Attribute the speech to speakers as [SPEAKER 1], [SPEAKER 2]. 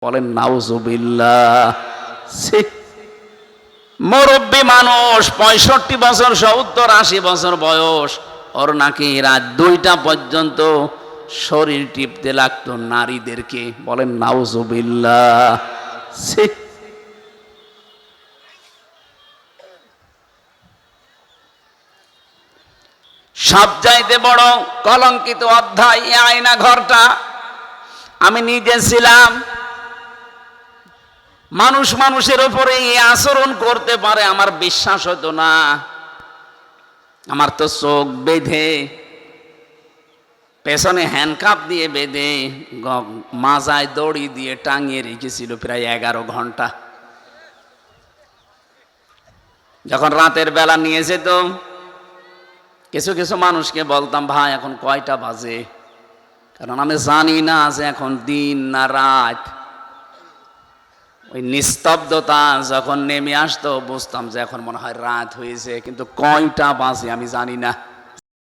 [SPEAKER 1] বলেন নাউজুবিল্লাহ। মুরব্বী মানুষ 65 বছর 70-80 বছর বয়স, ওর নাকি রাত 2টা পর্যন্ত শরীর টিপতে লাগতো নারীদেরকে। বলেন নাউজুবিল্লাহ। সবচাইতে বড় কলঙ্কিত অধ্যায় এই আয়না ঘরটা। আমি নিজে ছিলাম। মানুষ মানুষের উপরে এই আচরণ করতে পারে আমার বিশ্বাস হতো না। আমার তো চোখ বেঁধে, পেছনে হ্যান্ডকাপ দিয়ে বেঁধে, মাজায় দড়ি দিয়ে টাঙিয়ে রেখেছিল প্রায় 11 ঘন্টা। যখন রাতের বেলা নিয়ে যেত, কিছু কিছু মানুষকে বলতাম, ভাই এখন কয়টা বাজে? কারণ আমি জানি না যে এখন দিন না রাত। ওই নিস্তব্ধতা যখন নেমে আসতো বুঝতাম যে এখন মনে হয় রাত হয়েছে, কিন্তু কয়টা বাজে আমি জানি না।